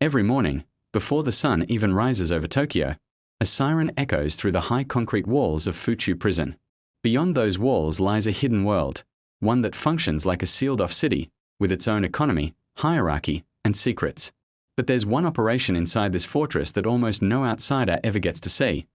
Every morning, before the sun even rises over Tokyo, a siren echoes through the high concrete walls of Fuchu Prison. Beyond those walls lies a hidden world, one that functions like a sealed-off city, with its own economy, hierarchy, and secrets. But there's one operation inside this fortress that almost no outsider ever gets to see.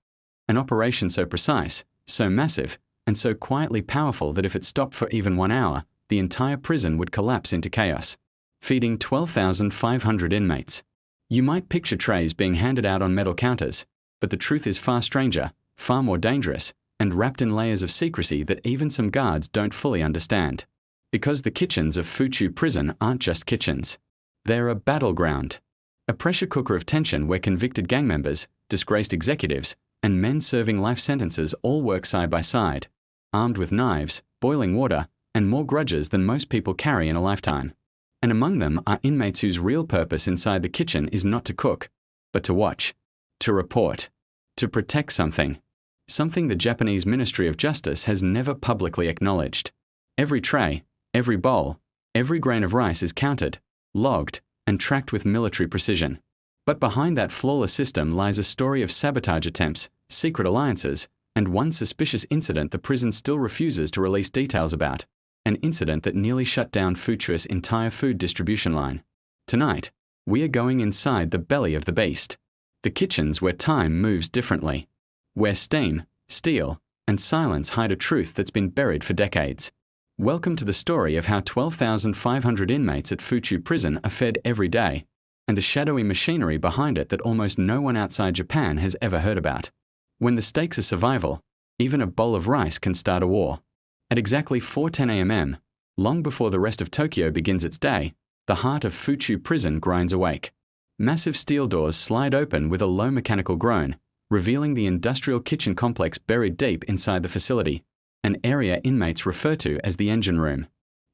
An operation so precise, so massive, and so quietly powerful that if it stopped for even 1 hour, the entire prison would collapse into chaos, feeding 12,500 inmates. You might picture trays being handed out on metal counters, but the truth is far stranger, far more dangerous, and wrapped in layers of secrecy that even some guards don't fully understand. Because the kitchens of Fuchu Prison aren't just kitchens. They're a battleground. A pressure cooker of tension where convicted gang members, disgraced executives, and men serving life sentences all work side by side, armed with knives, boiling water, and more grudges than most people carry in a lifetime. And among them are inmates whose real purpose inside the kitchen is not to cook, but to watch, to report, to protect something. Something the Japanese Ministry of Justice has never publicly acknowledged. Every tray, every bowl, every grain of rice is counted, logged, and tracked with military precision. But behind that flawless system lies a story of sabotage attempts, secret alliances, and one suspicious incident the prison still refuses to release details about. An incident that nearly shut down Fuchu's entire food distribution line. Tonight, we are going inside the belly of the beast. The kitchens where time moves differently. Where steam, steel, and silence hide a truth that's been buried for decades. Welcome to the story of how 12,500 inmates at Fuchu Prison are fed every day, and the shadowy machinery behind it that almost no one outside Japan has ever heard about. When the stakes are survival, even a bowl of rice can start a war. At exactly 4:10 a.m., long before the rest of Tokyo begins its day, the heart of Fuchu Prison grinds awake. Massive steel doors slide open with a low mechanical groan, revealing the industrial kitchen complex buried deep inside the facility, an area inmates refer to as the engine room.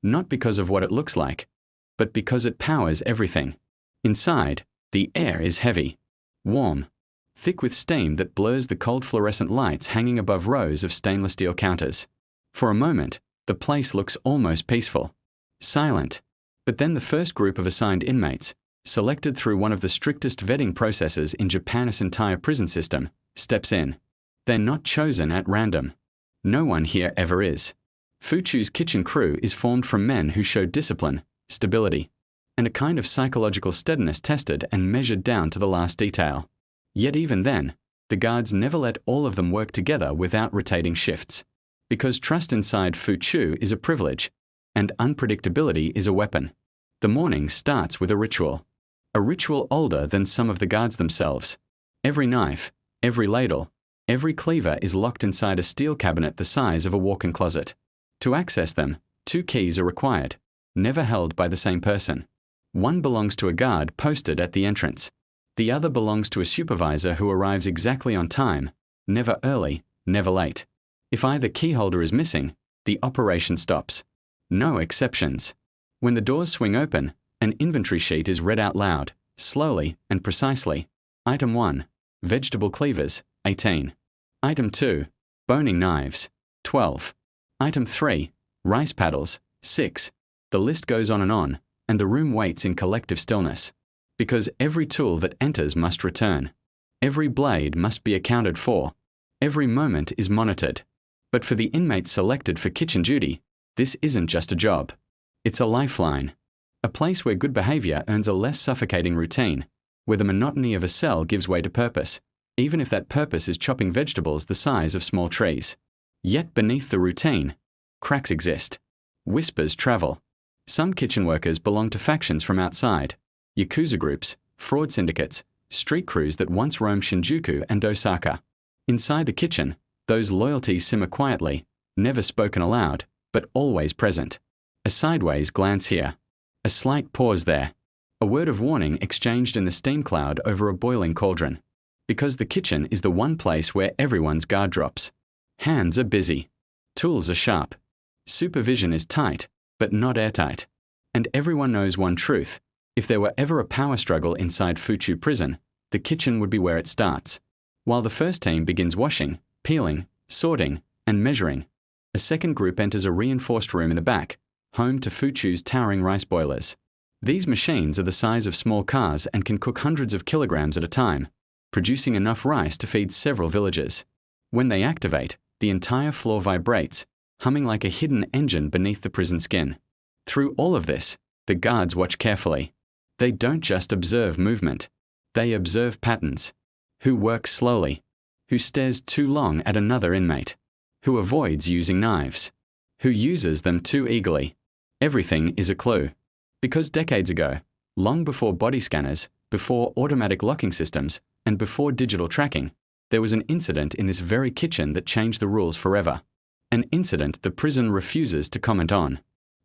Not because of what it looks like, but because it powers everything. Inside, the air is heavy, warm, thick with steam that blurs the cold fluorescent lights hanging above rows of stainless steel counters. For a moment, the place looks almost peaceful, silent. But then the first group of assigned inmates, selected through one of the strictest vetting processes in Japan's entire prison system, steps in. They're not chosen at random. No one here ever is. Fuchu's kitchen crew is formed from men who show discipline, stability, and a kind of psychological steadiness tested and measured down to the last detail. Yet even then, the guards never let all of them work together without rotating shifts. Because trust inside Fuchu is a privilege, and unpredictability is a weapon. The morning starts with a ritual older than some of the guards themselves. Every knife, every ladle, every cleaver is locked inside a steel cabinet the size of a walk-in closet. To access them, 2 keys are required, never held by the same person. One belongs to a guard posted at the entrance. The other belongs to a supervisor who arrives exactly on time, never early, never late. If either key holder is missing, the operation stops. No exceptions. When the doors swing open, an inventory sheet is read out loud, slowly and precisely. Item 1, vegetable cleavers, 18. Item 2, boning knives, 12. Item 3, rice paddles, 6. The list goes on, and the room waits in collective stillness. Because every tool that enters must return. Every blade must be accounted for. Every moment is monitored. But for the inmates selected for kitchen duty, this isn't just a job. It's a lifeline. A place where good behavior earns a less suffocating routine, where the monotony of a cell gives way to purpose, even if that purpose is chopping vegetables the size of small trees. Yet beneath the routine, cracks exist. Whispers travel. Some kitchen workers belong to factions from outside, yakuza groups, fraud syndicates, street crews that once roamed Shinjuku and Osaka. Inside the kitchen, those loyalties simmer quietly, never spoken aloud, but always present. A sideways glance here. A slight pause there. A word of warning exchanged in the steam cloud over a boiling cauldron. Because the kitchen is the one place where everyone's guard drops. Hands are busy. Tools are sharp. Supervision is tight, but not airtight. And everyone knows one truth. If there were ever a power struggle inside Fuchu Prison, the kitchen would be where it starts. While the first team begins washing, peeling, sorting, and measuring, a second group enters a reinforced room in the back, home to Fuchu's towering rice boilers. These machines are the size of small cars and can cook hundreds of kilograms at a time, producing enough rice to feed several villages. When they activate, the entire floor vibrates, humming like a hidden engine beneath the prison skin. Through all of this, the guards watch carefully. They don't just observe movement. They observe patterns. Who works slowly? Who stares too long at another inmate? Who avoids using knives? Who uses them too eagerly? Everything is a clue. Because decades ago, long before body scanners, before automatic locking systems, and before digital tracking, there was an incident in this very kitchen that changed the rules forever. An incident the prison refuses to comment on.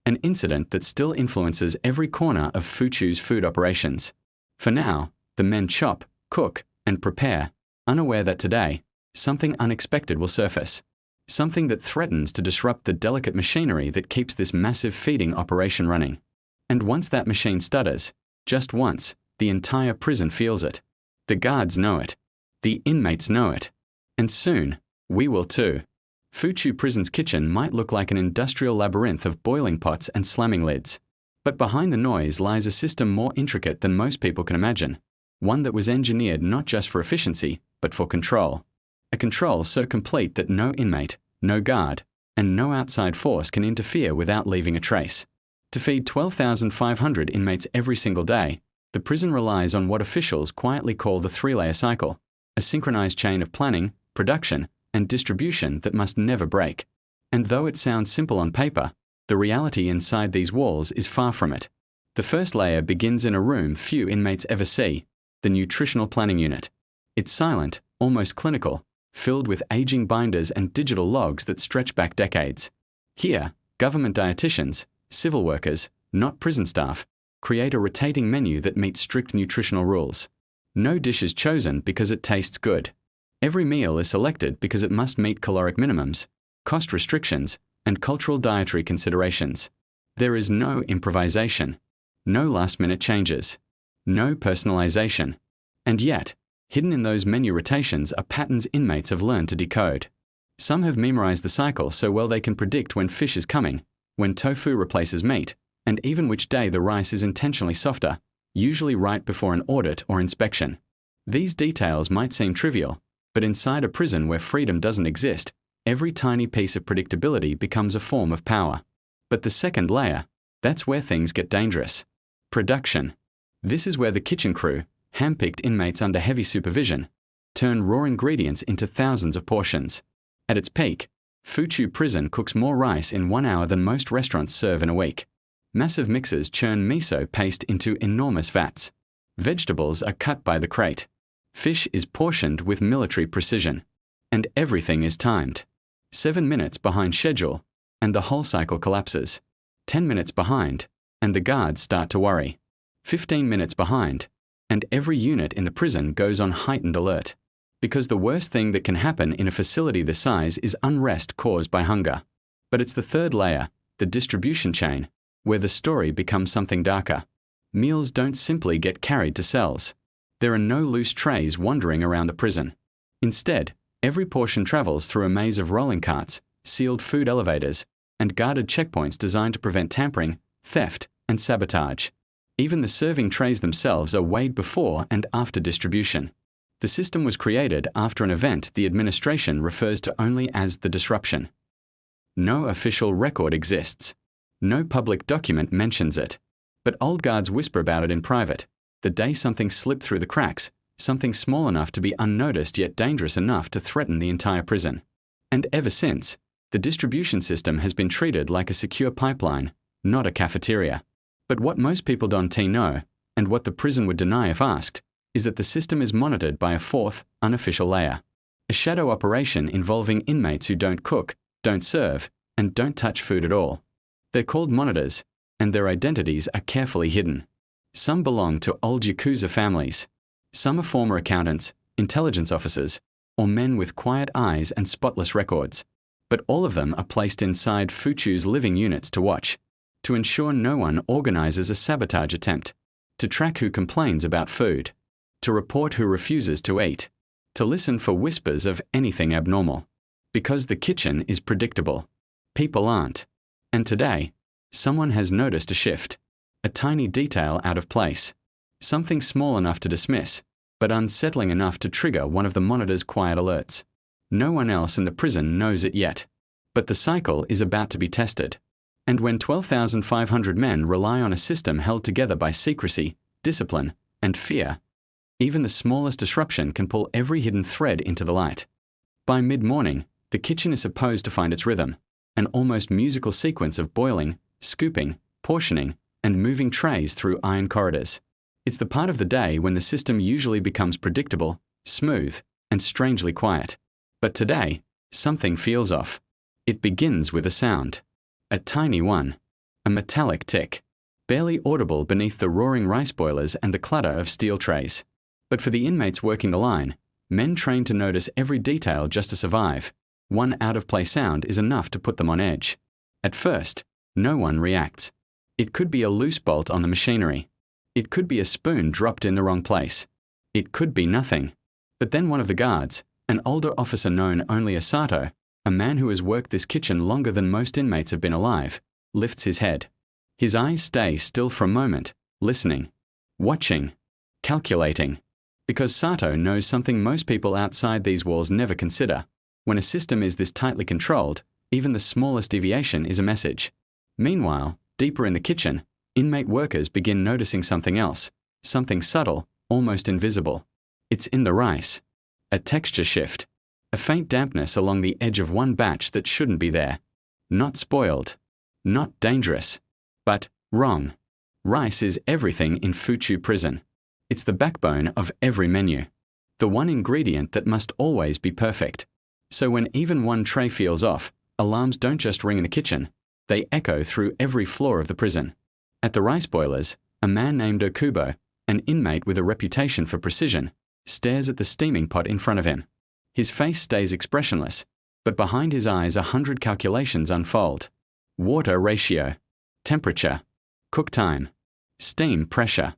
An incident that still influences every corner of Fuchu's food operations. For now, the men chop, cook, and prepare, unaware that today, something unexpected will surface. Something that threatens to disrupt the delicate machinery that keeps this massive feeding operation running. And once that machine stutters, just once, the entire prison feels it. The guards know it. The inmates know it. And soon, we will too. Fuchu Prison's kitchen might look like an industrial labyrinth of boiling pots and slamming lids. But behind the noise lies a system more intricate than most people can imagine. One that was engineered not just for efficiency, but for control. A control so complete that no inmate, no guard, and no outside force can interfere without leaving a trace. To feed 12,500 inmates every single day, the prison relies on what officials quietly call the three-layer cycle, a synchronized chain of planning, production, and distribution that must never break. And though it sounds simple on paper, the reality inside these walls is far from it. The first layer begins in a room few inmates ever see, the nutritional planning unit. It's silent, almost clinical, filled with aging binders and digital logs that stretch back decades. Here, government dietitians, civil workers, not prison staff, create a rotating menu that meets strict nutritional rules. No dish is chosen because it tastes good. Every meal is selected because it must meet caloric minimums, cost restrictions, and cultural dietary considerations. There is no improvisation, no last-minute changes, no personalization. And yet, hidden in those menu rotations are patterns inmates have learned to decode. Some have memorized the cycle so well they can predict when fish is coming, when tofu replaces meat, and even which day the rice is intentionally softer, usually right before an audit or inspection. These details might seem trivial, but inside a prison where freedom doesn't exist, every tiny piece of predictability becomes a form of power. But the second layer, that's where things get dangerous. Production. This is where the kitchen crew, handpicked inmates under heavy supervision, turn raw ingredients into thousands of portions. At its peak, Fuchu Prison cooks more rice in 1 hour than most restaurants serve in a week. Massive mixers churn miso paste into enormous vats. Vegetables are cut by the crate. Fish is portioned with military precision. And everything is timed. 7 minutes behind schedule, and the whole cycle collapses. 10 minutes behind, and the guards start to worry. 15 minutes behind, and every unit in the prison goes on heightened alert. Because the worst thing that can happen in a facility this size is unrest caused by hunger. But it's the third layer, the distribution chain, where the story becomes something darker. Meals don't simply get carried to cells. There are no loose trays wandering around the prison. Instead, every portion travels through a maze of rolling carts, sealed food elevators, and guarded checkpoints designed to prevent tampering, theft, and sabotage. Even the serving trays themselves are weighed before and after distribution. The system was created after an event the administration refers to only as the disruption. No official record exists. No public document mentions it. But old guards whisper about it in private. The day something slipped through the cracks, something small enough to be unnoticed yet dangerous enough to threaten the entire prison. And ever since, the distribution system has been treated like a secure pipeline, not a cafeteria. But what most people don't know, and what the prison would deny if asked, is that the system is monitored by a fourth, unofficial layer. A shadow operation involving inmates who don't cook, don't serve, and don't touch food at all. They're called monitors, and their identities are carefully hidden. Some belong to old Yakuza families. Some are former accountants, intelligence officers, or men with quiet eyes and spotless records. But all of them are placed inside Fuchu's living units to watch, to ensure no one organizes a sabotage attempt, to track who complains about food, to report who refuses to eat, to listen for whispers of anything abnormal. Because the kitchen is predictable. People aren't. And today, someone has noticed a shift. A tiny detail out of place. Something small enough to dismiss, but unsettling enough to trigger one of the monitor's quiet alerts. No one else in the prison knows it yet. But the cycle is about to be tested. And when 12,500 men rely on a system held together by secrecy, discipline, and fear, even the smallest disruption can pull every hidden thread into the light. By mid-morning, the kitchen is supposed to find its rhythm, an almost musical sequence of boiling, scooping, portioning, and moving trays through iron corridors. It's the part of the day when the system usually becomes predictable, smooth, and strangely quiet. But today, something feels off. It begins with a sound. A tiny one. A metallic tick. Barely audible beneath the roaring rice boilers and the clatter of steel trays. But for the inmates working the line, men trained to notice every detail just to survive, one out-of-place sound is enough to put them on edge. At first, no one reacts. It could be a loose bolt on the machinery. It could be a spoon dropped in the wrong place. It could be nothing. But then one of the guards, an older officer known only as Sato, a man who has worked this kitchen longer than most inmates have been alive, lifts his head. His eyes stay still for a moment, listening, watching, calculating. Because Sato knows something most people outside these walls never consider. When a system is this tightly controlled, even the smallest deviation is a message. Meanwhile, deeper in the kitchen, inmate workers begin noticing something else, something subtle, almost invisible. It's in the rice. A texture shift. A faint dampness along the edge of one batch that shouldn't be there. Not spoiled. Not dangerous. But wrong. Rice is everything in Fuchu Prison. It's the backbone of every menu. The one ingredient that must always be perfect. So when even one tray feels off, alarms don't just ring in the kitchen. They echo through every floor of the prison. At the rice boilers, a man named Okubo, an inmate with a reputation for precision, stares at the steaming pot in front of him. His face stays expressionless, but behind his eyes 100 calculations unfold. Water ratio, temperature, cook time, steam pressure.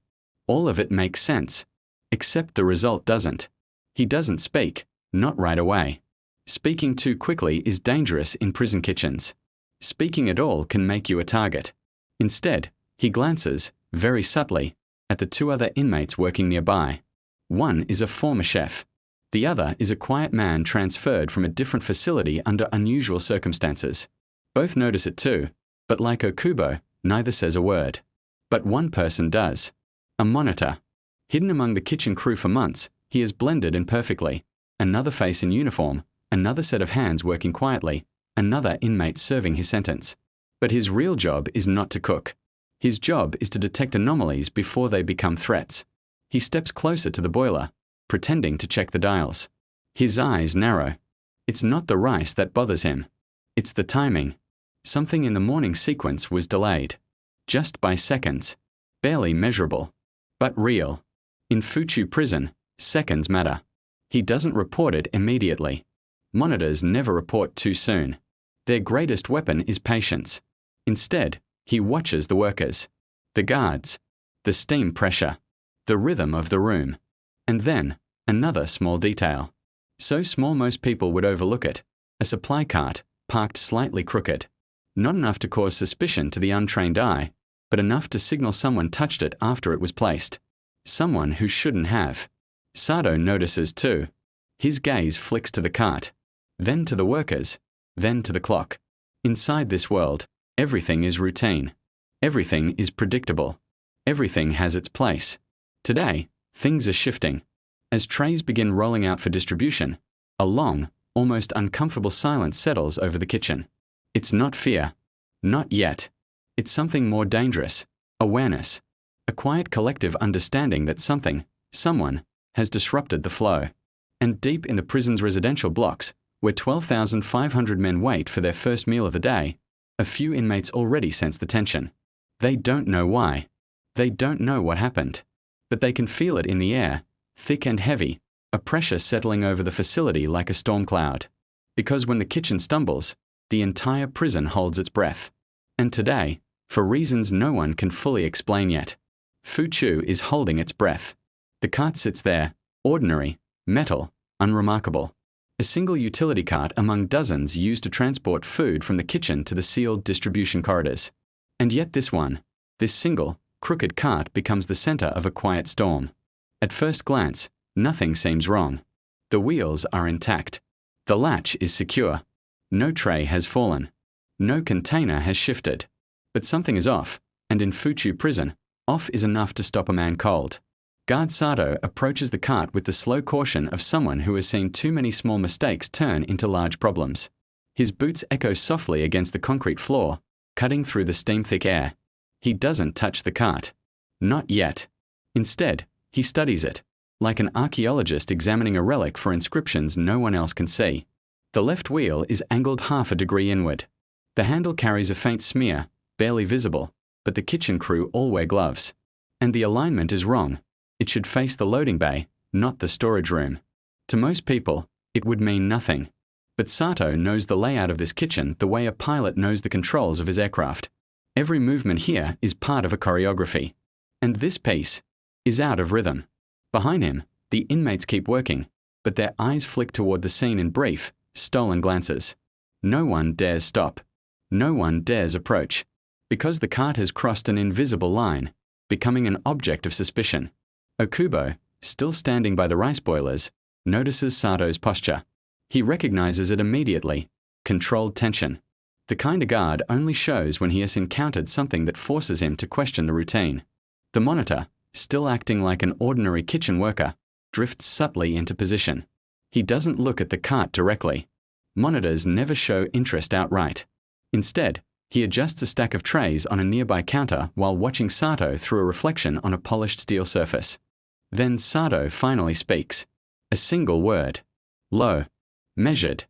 All of it makes sense, except the result doesn't. He doesn't speak, not right away. Speaking too quickly is dangerous in prison kitchens. Speaking at all can make you a target. Instead, he glances, very subtly, at the two other inmates working nearby. One is a former chef. The other is a quiet man transferred from a different facility under unusual circumstances. Both notice it too, but like Okubo, neither says a word. But one person does. A monitor. Hidden among the kitchen crew for months, he is blended in perfectly. Another face in uniform, another set of hands working quietly, another inmate serving his sentence. But his real job is not to cook. His job is to detect anomalies before they become threats. He steps closer to the boiler, pretending to check the dials. His eyes narrow. It's not the rice that bothers him. It's the timing. Something in the morning sequence was delayed. Just by seconds. Barely measurable. But real. In Fuchu Prison, seconds matter. He doesn't report it immediately. Monitors never report too soon. Their greatest weapon is patience. Instead, he watches the workers, the guards, the steam pressure, the rhythm of the room. And then, another small detail. So small most people would overlook it. A supply cart, parked slightly crooked. Not enough to cause suspicion to the untrained eye, but enough to signal someone touched it after it was placed. Someone who shouldn't have. Sato notices too. His gaze flicks to the cart, then to the workers, then to the clock. Inside this world, everything is routine. Everything is predictable. Everything has its place. Today, things are shifting. As trays begin rolling out for distribution, a long, almost uncomfortable silence settles over the kitchen. It's not fear. Not yet. It's something more dangerous. Awareness. A quiet collective understanding that something, someone, has disrupted the flow. And deep in the prison's residential blocks, where 12,500 men wait for their first meal of the day, a few inmates already sense the tension. They don't know why. They don't know what happened. But they can feel it in the air, thick and heavy, a pressure settling over the facility like a storm cloud. Because when the kitchen stumbles, the entire prison holds its breath. And today, for reasons no one can fully explain yet, Fuchu is holding its breath. The cart sits there, ordinary, metal, unremarkable. A single utility cart among dozens used to transport food from the kitchen to the sealed distribution corridors. And yet this one, this single, crooked cart becomes the center of a quiet storm. At first glance, nothing seems wrong. The wheels are intact. The latch is secure. No tray has fallen. No container has shifted. But something is off, and in Fuchu Prison, off is enough to stop a man cold. Guard Sato approaches the cart with the slow caution of someone who has seen too many small mistakes turn into large problems. His boots echo softly against the concrete floor, cutting through the steam-thick air. He doesn't touch the cart. Not yet. Instead, he studies it, like an archaeologist examining a relic for inscriptions no one else can see. The left wheel is angled half a degree inward. The handle carries a faint smear, barely visible, but the kitchen crew all wear gloves. And the alignment is wrong. It should face the loading bay, not the storage room. To most people, it would mean nothing. But Sato knows the layout of this kitchen the way a pilot knows the controls of his aircraft. Every movement here is part of a choreography. And this piece is out of rhythm. Behind him, the inmates keep working, but their eyes flick toward the scene in brief, stolen glances. No one dares stop. No one dares approach. Because the cart has crossed an invisible line, becoming an object of suspicion. Okubo, still standing by the rice boilers, notices Sato's posture. He recognizes it immediately. Controlled tension. The kind of guard only shows when he has encountered something that forces him to question the routine. The monitor, still acting like an ordinary kitchen worker, drifts subtly into position. He doesn't look at the cart directly. Monitors never show interest outright. Instead, he adjusts a stack of trays on a nearby counter while watching Sato through a reflection on a polished steel surface. Then Sato finally speaks. A single word. Low. Measured.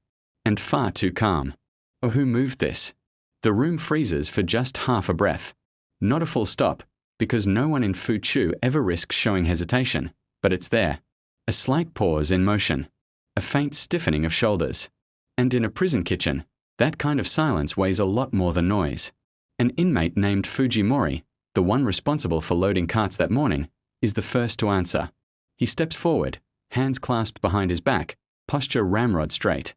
And far too calm. Or who moved this? The room freezes for just half a breath. Not a full stop, because no one in Fuchu ever risks showing hesitation, but it's there. A slight pause in motion. A faint stiffening of shoulders. And in a prison kitchen, that kind of silence weighs a lot more than noise. An inmate named Fujimori, the one responsible for loading carts that morning, is the first to answer. He steps forward, hands clasped behind his back, posture ramrod straight.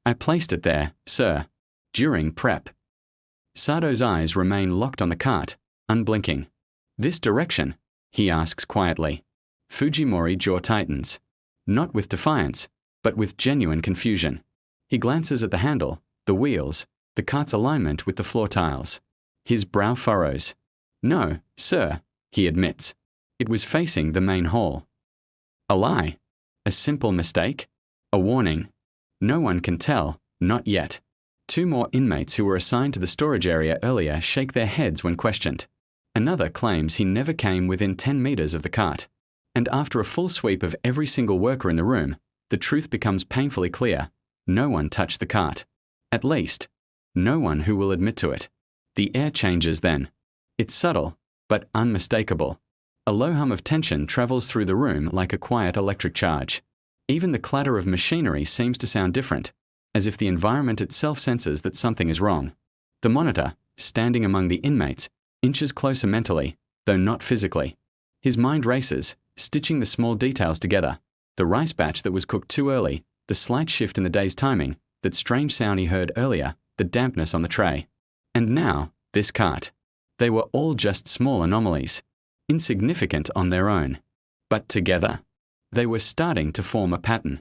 I placed it there, sir. During prep. Sato's eyes remain locked on the cart, unblinking. This direction? He asks quietly. Fujimori jaw tightens. Not with defiance, but with genuine confusion. He glances at the handle, the wheels, the cart's alignment with the floor tiles. His brow furrows. No, sir, he admits. It was facing the main hall. A lie? A simple mistake? A warning? No one can tell, not yet. Two more inmates who were assigned to the storage area earlier shake their heads when questioned. Another claims he never came within 10 meters of the cart. And after a full sweep of every single worker in the room, the truth becomes painfully clear. No one touched the cart. At least, no one who will admit to it. The air changes then. It's subtle, but unmistakable. A low hum of tension travels through the room like a quiet electric charge. Even the clatter of machinery seems to sound different, as if the environment itself senses that something is wrong. The monitor, standing among the inmates, inches closer mentally, though not physically. His mind races, stitching the small details together. The rice batch that was cooked too early, the slight shift in the day's timing, that strange sound he heard earlier, the dampness on the tray. And now, this cart. They were all just small anomalies, insignificant on their own. But together, they were starting to form a pattern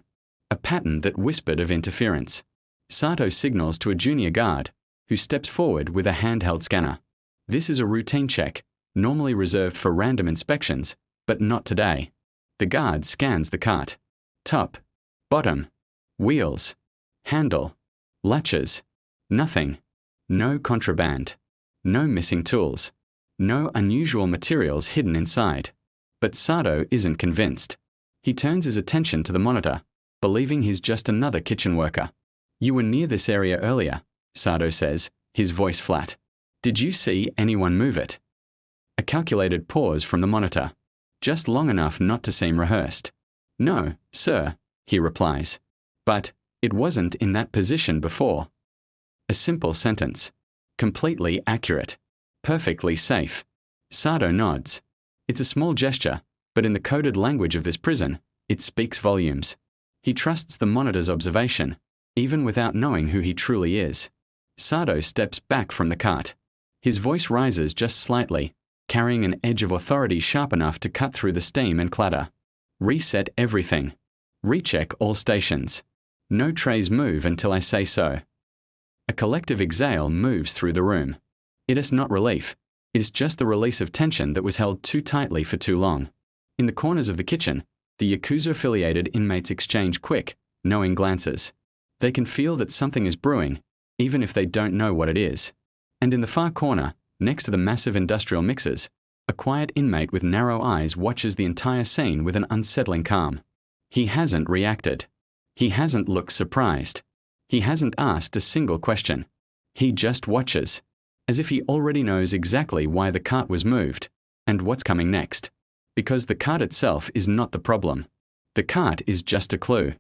that whispered of interference. Sato signals to a junior guard, who steps forward with a handheld scanner. This is a routine check, normally reserved for random inspections, but not today. The guard scans the cart. Top, bottom, wheels, handle, latches, nothing. No contraband. No missing tools. No unusual materials hidden inside. But Sato isn't convinced. He turns his attention to the monitor, believing he's just another kitchen worker. You were near this area earlier, Sato says, his voice flat. Did you see anyone move it? A calculated pause from the monitor, just long enough not to seem rehearsed. No, sir, he replies. But it wasn't in that position before. A simple sentence. Completely accurate. Perfectly safe. Sato nods. It's a small gesture, but in the coded language of this prison, it speaks volumes. He trusts the monitor's observation, even without knowing who he truly is. Sato steps back from the cart. His voice rises just slightly, carrying an edge of authority sharp enough to cut through the steam and clatter. Reset everything. Recheck all stations. No trays move until I say so. A collective exhale moves through the room. It is not relief. It is just the release of tension that was held too tightly for too long. In the corners of the kitchen, the Yakuza-affiliated inmates exchange quick, knowing glances. They can feel that something is brewing, even if they don't know what it is. And in the far corner, next to the massive industrial mixers, a quiet inmate with narrow eyes watches the entire scene with an unsettling calm. He hasn't reacted. He hasn't looked surprised. He hasn't asked a single question. He just watches, as if he already knows exactly why the cart was moved and what's coming next. Because the cart itself is not the problem. The cart is just a clue.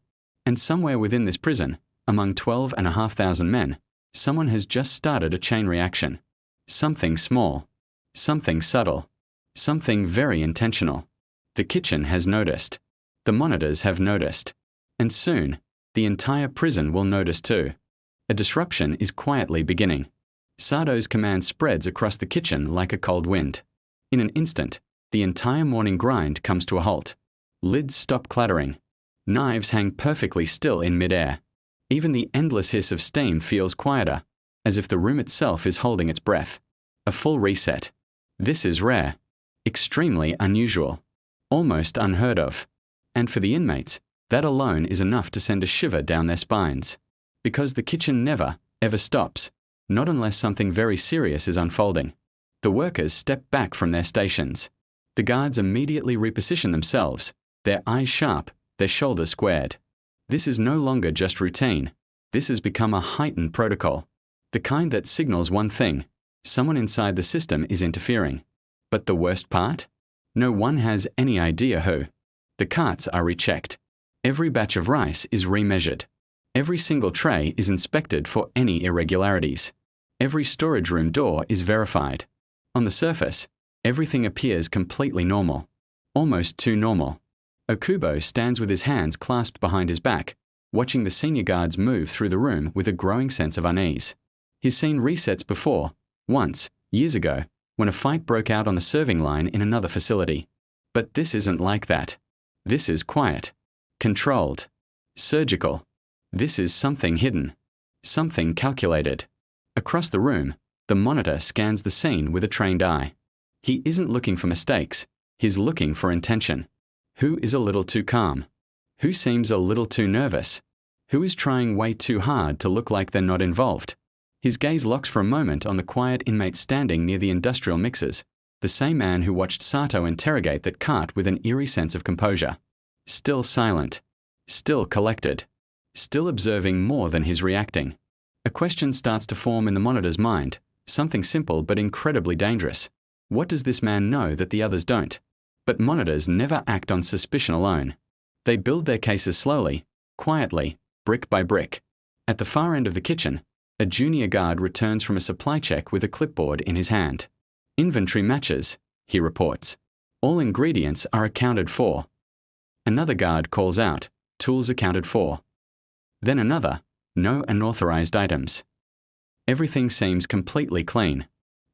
And somewhere within this prison, among 12,500 men, someone has just started a chain reaction. Something small. Something subtle. Something very intentional. The kitchen has noticed. The monitors have noticed. And soon, the entire prison will notice too. A disruption is quietly beginning. Sato's command spreads across the kitchen like a cold wind. In an instant, the entire morning grind comes to a halt. Lids stop clattering. Knives hang perfectly still in midair. Even the endless hiss of steam feels quieter, as if the room itself is holding its breath. A full reset. This is rare. Extremely unusual. Almost unheard of. And for the inmates, that alone is enough to send a shiver down their spines. Because the kitchen never, ever stops. Not unless something very serious is unfolding. The workers step back from their stations. The guards immediately reposition themselves, their eyes sharp, their shoulders squared. This is no longer just routine. This has become a heightened protocol. The kind that signals one thing: someone inside the system is interfering. But the worst part? No one has any idea who. The carts are rechecked. Every batch of rice is remeasured. Every single tray is inspected for any irregularities. Every storage room door is verified. On the surface, everything appears completely normal. Almost too normal. Okubo stands with his hands clasped behind his back, watching the senior guards move through the room with a growing sense of unease. He's seen resets before, once, years ago, when a fight broke out on the serving line in another facility. But this isn't like that. This is quiet. Controlled. Surgical. This is something hidden. Something calculated. Across the room, the monitor scans the scene with a trained eye. He isn't looking for mistakes. He's looking for intention. Who is a little too calm? Who seems a little too nervous? Who is trying way too hard to look like they're not involved? His gaze locks for a moment on the quiet inmate standing near the industrial mixers, the same man who watched Sato interrogate that cart with an eerie sense of composure. Still silent. Still collected. Still observing more than he's reacting. A question starts to form in the monitor's mind, something simple but incredibly dangerous. What does this man know that the others don't? But monitors never act on suspicion alone. They build their cases slowly, quietly, brick by brick. At the far end of the kitchen, a junior guard returns from a supply check with a clipboard in his hand. Inventory matches, he reports. All ingredients are accounted for. Another guard calls out, tools accounted for. Then another, no unauthorized items. Everything seems completely clean.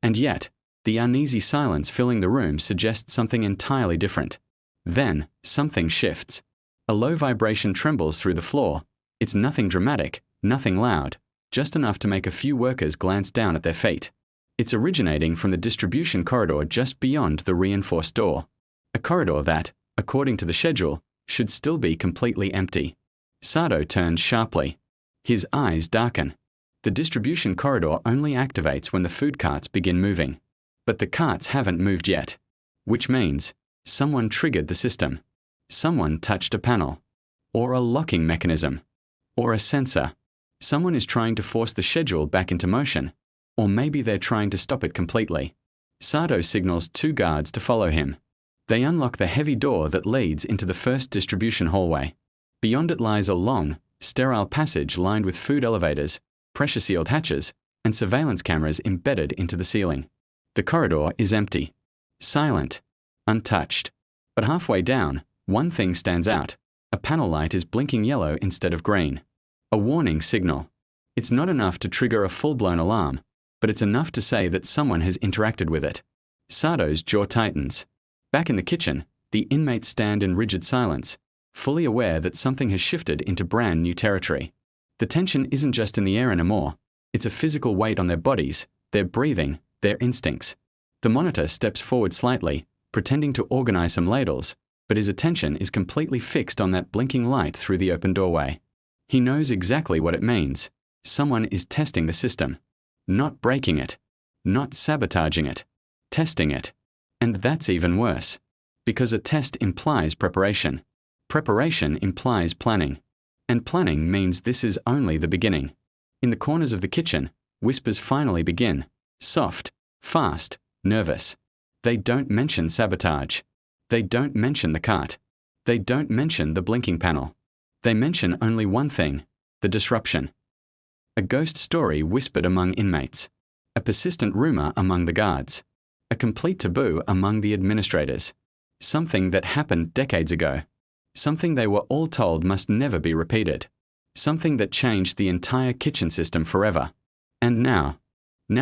And yet, the uneasy silence filling the room suggests something entirely different. Then, something shifts. A low vibration trembles through the floor. It's nothing dramatic, nothing loud, just enough to make a few workers glance down at their feet. It's originating from the distribution corridor just beyond the reinforced door. A corridor that, according to the schedule, should still be completely empty. Sato turns sharply. His eyes darken. The distribution corridor only activates when the food carts begin moving. But the carts haven't moved yet. Which means, someone triggered the system. Someone touched a panel. Or a locking mechanism. Or a sensor. Someone is trying to force the schedule back into motion. Or maybe they're trying to stop it completely. Sato signals two guards to follow him. They unlock the heavy door that leads into the first distribution hallway. Beyond it lies a long, sterile passage lined with food elevators, pressure-sealed hatches, and surveillance cameras embedded into the ceiling. The corridor is empty. Silent. Untouched. But halfway down, one thing stands out. A panel light is blinking yellow instead of green. A warning signal. It's not enough to trigger a full-blown alarm, but it's enough to say that someone has interacted with it. Sato's jaw tightens. Back in the kitchen, the inmates stand in rigid silence, fully aware that something has shifted into brand new territory. The tension isn't just in the air anymore. It's a physical weight on their bodies, their breathing, their instincts. The monitor steps forward slightly, pretending to organize some ladles, but his attention is completely fixed on that blinking light through the open doorway. He knows exactly what it means. Someone is testing the system. Not breaking it. Not sabotaging it. Testing it. And that's even worse. Because a test implies preparation. Preparation implies planning. And planning means this is only the beginning. In the corners of the kitchen, whispers finally begin. Soft, fast, nervous. They don't mention sabotage. They don't mention the cart. They don't mention the blinking panel. They mention only one thing: the disruption. A ghost story whispered among inmates. A persistent rumor among the guards. A complete taboo among the administrators. Something that happened decades ago. Something they were all told must never be repeated. Something that changed the entire kitchen system forever. And now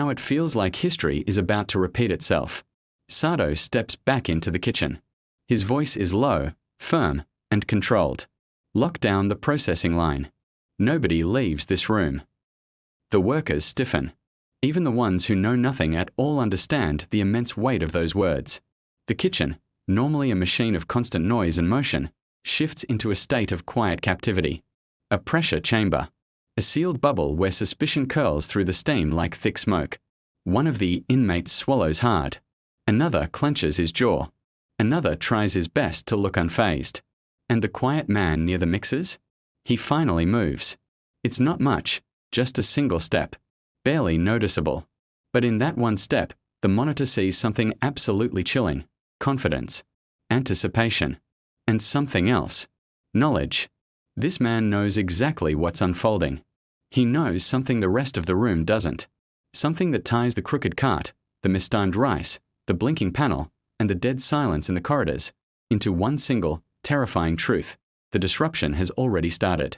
it feels like history is about to repeat itself. Sato steps back into the kitchen. His voice is low, firm, and controlled. Lock down the processing line. Nobody leaves this room. The workers stiffen. Even the ones who know nothing at all understand the immense weight of those words. The kitchen, normally a machine of constant noise and motion, shifts into a state of quiet captivity. A pressure chamber. A sealed bubble where suspicion curls through the steam like thick smoke. One of the inmates swallows hard. Another clenches his jaw. Another tries his best to look unfazed. And the quiet man near the mixers? He finally moves. It's not much, just a single step. Barely noticeable. But in that one step, the monitor sees something absolutely chilling. Confidence. Anticipation. And something else. Knowledge. This man knows exactly what's unfolding. He knows something the rest of the room doesn't. Something that ties the crooked cart, the mistimed rice, the blinking panel, and the dead silence in the corridors into one single, terrifying truth. The disruption has already started.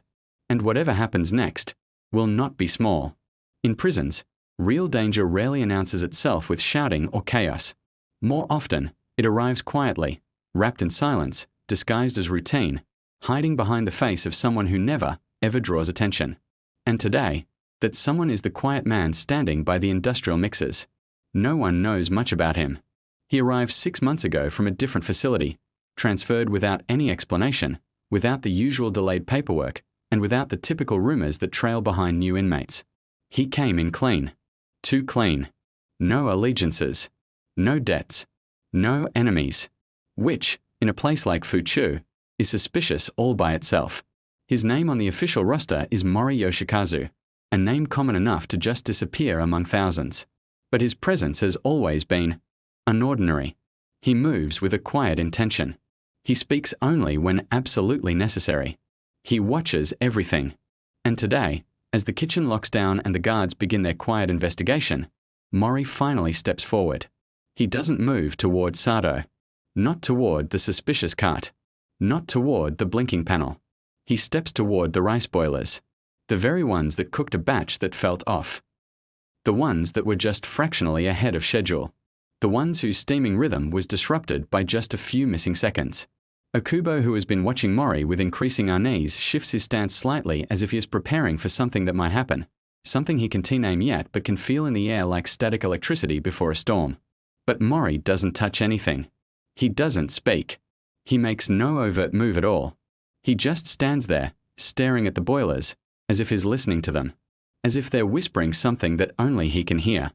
And whatever happens next will not be small. In prisons, real danger rarely announces itself with shouting or chaos. More often, it arrives quietly, wrapped in silence, disguised as routine, hiding behind the face of someone who never, ever draws attention. And today, that someone is the quiet man standing by the industrial mixers. No one knows much about him. He arrived 6 months ago from a different facility, transferred without any explanation, without the usual delayed paperwork, and without the typical rumors that trail behind new inmates. He came in clean. Too clean. No allegiances. No debts. No enemies. Which, in a place like Fuchu, is suspicious all by itself. His name on the official roster is Mori Yoshikazu, a name common enough to just disappear among thousands. But his presence has always been unordinary. He moves with a quiet intention. He speaks only when absolutely necessary. He watches everything. And today, as the kitchen locks down and the guards begin their quiet investigation, Mori finally steps forward. He doesn't move toward Sato. Not toward the suspicious cart. Not toward the blinking panel. He steps toward the rice boilers. The very ones that cooked a batch that felt off. The ones that were just fractionally ahead of schedule. The ones whose steaming rhythm was disrupted by just a few missing seconds. Okubo, who has been watching Mori with increasing unease, shifts his stance slightly as if he is preparing for something that might happen. Something he can't name yet but can feel in the air like static electricity before a storm. But Mori doesn't touch anything. He doesn't speak. He makes no overt move at all. He just stands there, staring at the boilers, as if he's listening to them. As if they're whispering something that only he can hear.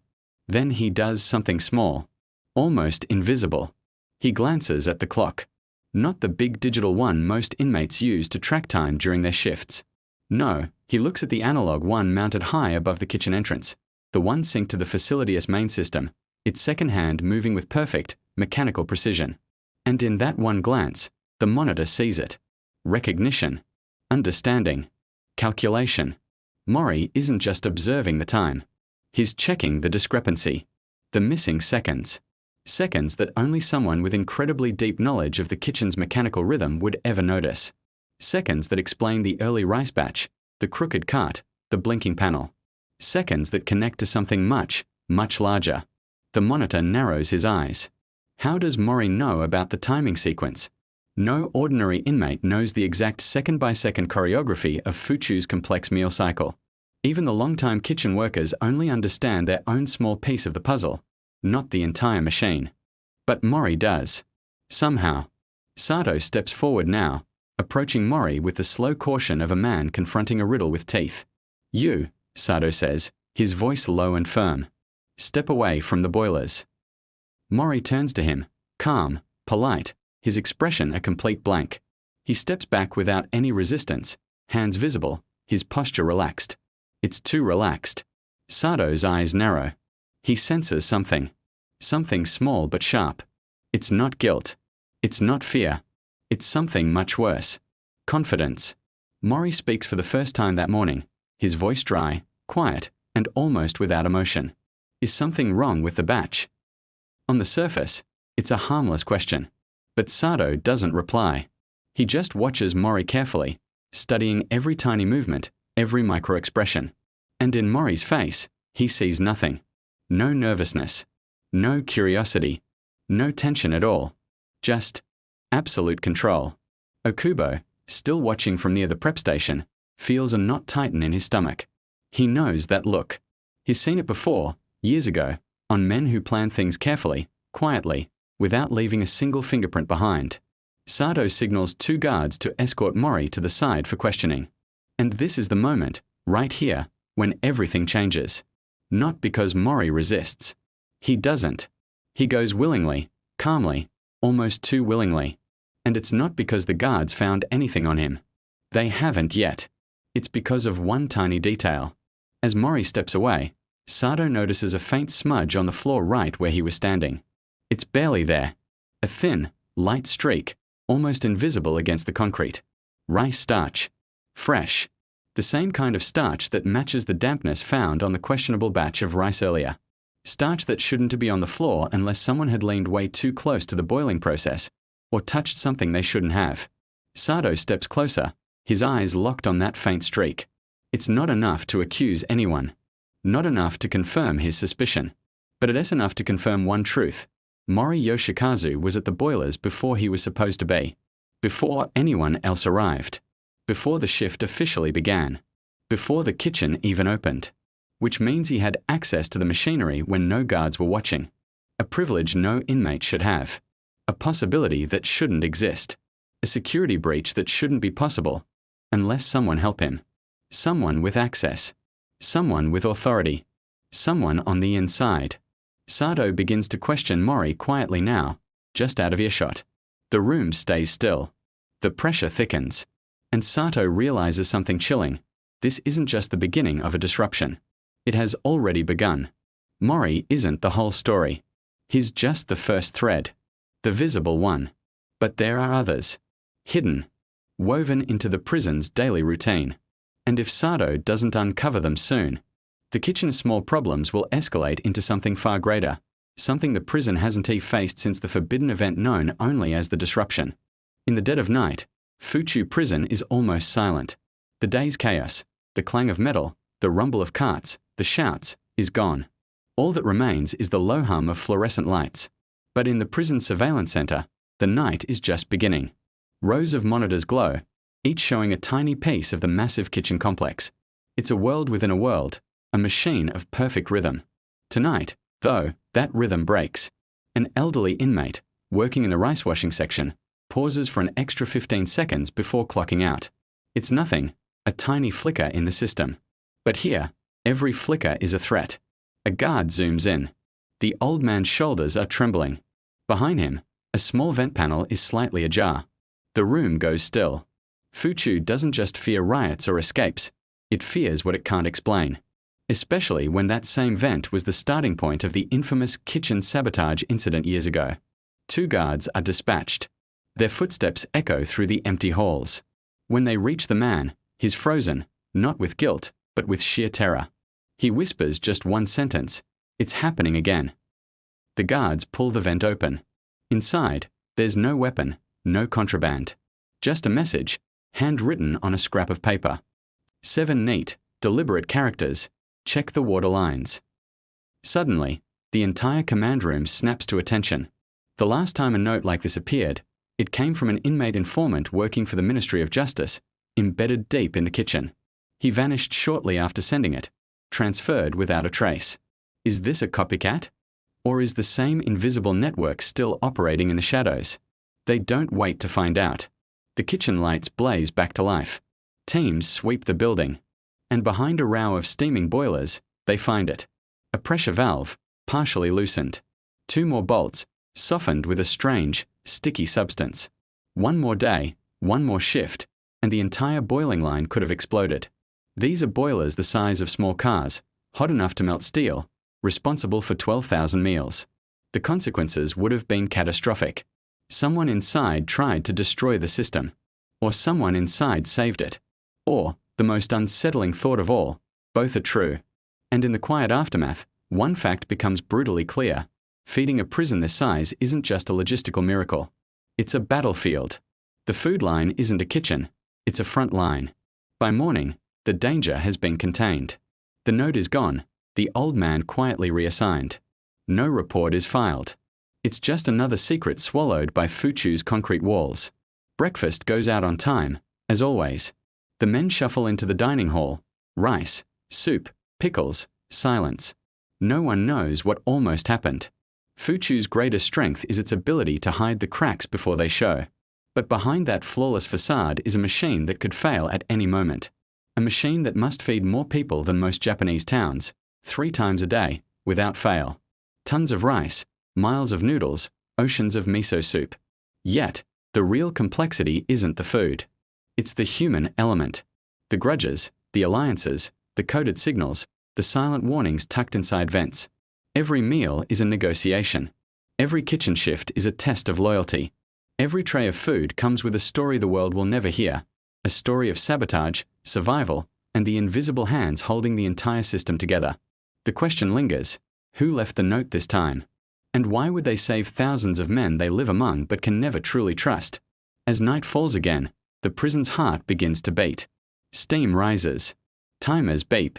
Then he does something small. Almost invisible. He glances at the clock. Not the big digital one most inmates use to track time during their shifts. No, he looks at the analog one mounted high above the kitchen entrance. The one synced to the facility's main system, its second hand moving with perfect, mechanical precision. And in that one glance, the monitor sees it. Recognition. Understanding. Calculation. Mori isn't just observing the time. He's checking the discrepancy. The missing seconds. Seconds that only someone with incredibly deep knowledge of the kitchen's mechanical rhythm would ever notice. Seconds that explain the early rice batch, the crooked cart, the blinking panel. Seconds that connect to something much, much larger. The monitor narrows his eyes. How does Mori know about the timing sequence? No ordinary inmate knows the exact second-by-second choreography of Fuchu's complex meal cycle. Even the long-time kitchen workers only understand their own small piece of the puzzle, not the entire machine. But Mori does. Somehow. Sato steps forward now, approaching Mori with the slow caution of a man confronting a riddle with teeth. "You," Sato says, his voice low and firm. "Step away from the boilers." Mori turns to him, calm, polite, his expression a complete blank. He steps back without any resistance, hands visible, his posture relaxed. It's too relaxed. Sato's eyes narrow. He senses something. Something small but sharp. It's not guilt. It's not fear. It's something much worse. Confidence. Mori speaks for the first time that morning, his voice dry, quiet, and almost without emotion. Is something wrong with the batch? On the surface, it's a harmless question. But Sato doesn't reply. He just watches Mori carefully, studying every tiny movement, every micro-expression. And in Mori's face, he sees nothing. No nervousness. No curiosity. No tension at all. Just absolute control. Okubo, still watching from near the prep station, feels a knot tighten in his stomach. He knows that look. He's seen it before, years ago, on men who plan things carefully, quietly, without leaving a single fingerprint behind. Sato signals 2 guards to escort Mori to the side for questioning. And this is the moment, right here, when everything changes. Not because Mori resists. He doesn't. He goes willingly, calmly, almost too willingly. And it's not because the guards found anything on him. They haven't yet. It's because of one tiny detail. As Mori steps away, Sato notices a faint smudge on the floor right where he was standing. It's barely there. A thin, light streak, almost invisible against the concrete. Rice starch. Fresh. The same kind of starch that matches the dampness found on the questionable batch of rice earlier. Starch that shouldn't be on the floor unless someone had leaned way too close to the boiling process, or touched something they shouldn't have. Sato steps closer, his eyes locked on that faint streak. It's not enough to accuse anyone. Not enough to confirm his suspicion. But it is enough to confirm one truth. Mori Yoshikazu was at the boilers before he was supposed to be. Before anyone else arrived. Before the shift officially began. Before the kitchen even opened. Which means he had access to the machinery when no guards were watching. A privilege no inmate should have. A possibility that shouldn't exist. A security breach that shouldn't be possible. Unless someone help him. Someone with access. Someone with authority. Someone on the inside. Sato begins to question Mori quietly now, just out of earshot. The room stays still. The pressure thickens. And Sato realizes something chilling. This isn't just the beginning of a disruption. It has already begun. Mori isn't the whole story. He's just the first thread. The visible one. But there are others. Hidden. Woven into the prison's daily routine. And if Sato doesn't uncover them soon, the kitchen's small problems will escalate into something far greater, something the prison hasn't faced since the forbidden event known only as the disruption. In the dead of night, Fuchu Prison is almost silent. The day's chaos, the clang of metal, the rumble of carts, the shouts, is gone. All that remains is the low hum of fluorescent lights. But in the prison surveillance center, the night is just beginning. Rows of monitors glow, each showing a tiny piece of the massive kitchen complex. It's a world within a world. A machine of perfect rhythm. Tonight, though, that rhythm breaks. An elderly inmate, working in the rice washing section, pauses for an extra 15 seconds before clocking out. It's nothing, a tiny flicker in the system. But here, every flicker is a threat. A guard zooms in. The old man's shoulders are trembling. Behind him, a small vent panel is slightly ajar. The room goes still. Fuchu doesn't just fear riots or escapes. It fears what it can't explain. Especially when that same vent was the starting point of the infamous kitchen sabotage incident years ago. 2 guards are dispatched. Their footsteps echo through the empty halls. When they reach the man, he's frozen, not with guilt, but with sheer terror. He whispers just one sentence. It's happening again. The guards pull the vent open. Inside, there's no weapon, no contraband. Just a message, handwritten on a scrap of paper. 7 neat, deliberate characters. Check the water lines. Suddenly, The entire command room snaps to attention. The last time a note like this appeared, it came from an inmate informant working for the Ministry of Justice, embedded deep in the kitchen. He vanished shortly after sending it, transferred without a trace. Is this a copycat? Or is the same invisible network still operating in the shadows? They don't wait to find out. The kitchen lights blaze back to life. Teams sweep the building. And behind a row of steaming boilers, they find it. A pressure valve, partially loosened. 2 more bolts, softened with a strange, sticky substance. 1 more day, 1 more shift, and the entire boiling line could have exploded. These are boilers the size of small cars, hot enough to melt steel, responsible for 12,000 meals. The consequences would have been catastrophic. Someone inside tried to destroy the system. Or someone inside saved it. Or, the most unsettling thought of all, both are true. And in the quiet aftermath, one fact becomes brutally clear. Feeding a prison this size isn't just a logistical miracle. It's a battlefield. The food line isn't a kitchen, it's a front line. By morning, the danger has been contained. The note is gone, the old man quietly reassigned. No report is filed. It's just another secret swallowed by Fuchu's concrete walls. Breakfast goes out on time, as always. The men shuffle into the dining hall. Rice, soup, pickles, silence. No one knows what almost happened. Fuchu's greatest strength is its ability to hide the cracks before they show. But behind that flawless facade is a machine that could fail at any moment. A machine that must feed more people than most Japanese towns, 3 times a day, without fail. Tons of rice, miles of noodles, oceans of miso soup. Yet, the real complexity isn't the food. It's the human element. The grudges, the alliances, the coded signals, the silent warnings tucked inside vents. Every meal is a negotiation. Every kitchen shift is a test of loyalty. Every tray of food comes with a story the world will never hear. A story of sabotage, survival, and the invisible hands holding the entire system together. The question lingers, who left the note this time? And why would they save thousands of men they live among but can never truly trust? As night falls again, the prison's heart begins to beat. Steam rises. Timers beep.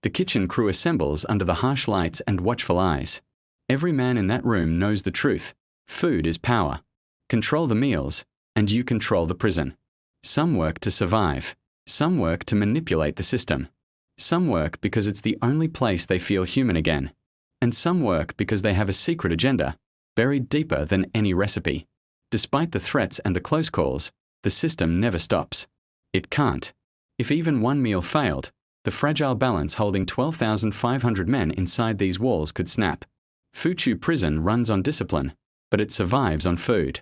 The kitchen crew assembles under the harsh lights and watchful eyes. Every man in that room knows the truth. Food is power. Control the meals, and you control the prison. Some work to survive. Some work to manipulate the system. Some work because it's the only place they feel human again. And some work because they have a secret agenda, buried deeper than any recipe. Despite the threats and the close calls, the system never stops. It can't. If even one meal failed, the fragile balance holding 12,500 men inside these walls could snap. Fuchu Prison runs on discipline, but it survives on food.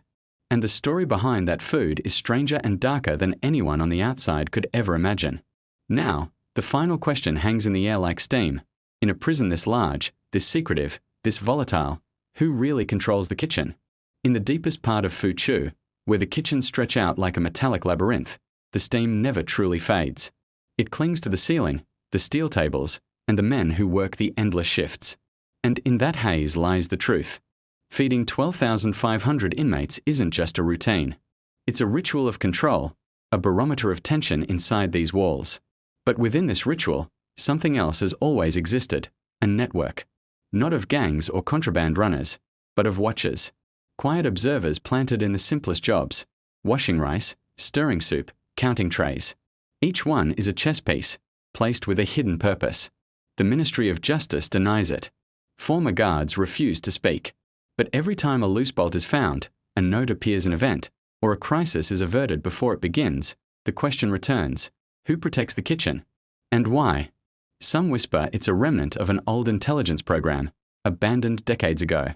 And the story behind that food is stranger and darker than anyone on the outside could ever imagine. Now, the final question hangs in the air like steam. In a prison this large, this secretive, this volatile, who really controls the kitchen? In the deepest part of Fuchu, where the kitchens stretch out like a metallic labyrinth, the steam never truly fades. It clings to the ceiling, the steel tables, and the men who work the endless shifts. And in that haze lies the truth. Feeding 12,500 inmates isn't just a routine. It's a ritual of control, a barometer of tension inside these walls. But within this ritual, something else has always existed, a network. Not of gangs or contraband runners, but of watchers. Quiet observers planted in the simplest jobs. Washing rice, stirring soup, counting trays. Each one is a chess piece, placed with a hidden purpose. The Ministry of Justice denies it. Former guards refuse to speak. But every time a loose bolt is found, a note appears in a vent, or a crisis is averted before it begins, the question returns, who protects the kitchen? And why? Some whisper it's a remnant of an old intelligence program, abandoned decades ago.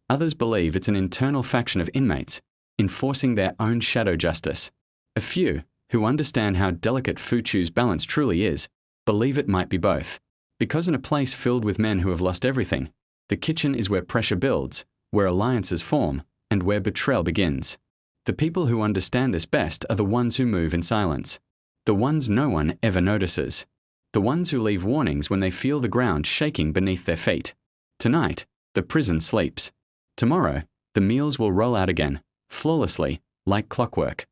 Others believe it's an internal faction of inmates, enforcing their own shadow justice. A few, who understand how delicate Fuchu's balance truly is, believe it might be both. Because in a place filled with men who have lost everything, the kitchen is where pressure builds, where alliances form, and where betrayal begins. The people who understand this best are the ones who move in silence. The ones no one ever notices. The ones who leave warnings when they feel the ground shaking beneath their feet. Tonight, the prison sleeps. Tomorrow, the meals will roll out again, flawlessly, like clockwork.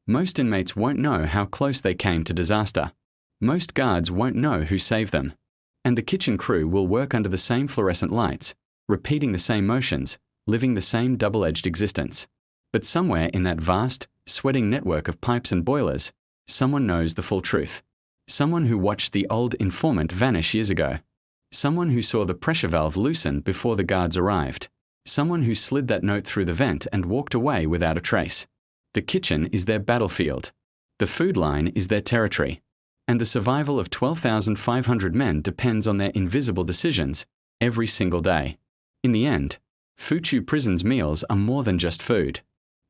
Most inmates won't know how close they came to disaster. Most guards won't know who saved them. And the kitchen crew will work under the same fluorescent lights, repeating the same motions, living the same double-edged existence. But somewhere in that vast, sweating network of pipes and boilers, someone knows the full truth. Someone who watched the old informant vanish years ago. Someone who saw the pressure valve loosen before the guards arrived. Someone who slid that note through the vent and walked away without a trace. The kitchen is their battlefield. The food line is their territory. And the survival of 12,500 men depends on their invisible decisions every single day. In the end, Fuchu Prison's meals are more than just food.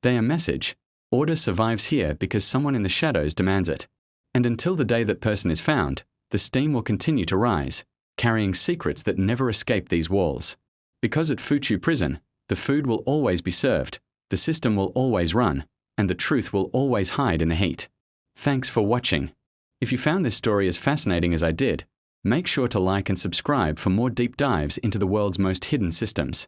They are message. Order survives here because someone in the shadows demands it. And until the day that person is found, the steam will continue to rise, carrying secrets that never escape these walls. Because at Fuchu Prison, the food will always be served, the system will always run, and the truth will always hide in the heat. Thanks for watching. If you found this story as fascinating as I did, make sure to like and subscribe for more deep dives into the world's most hidden systems.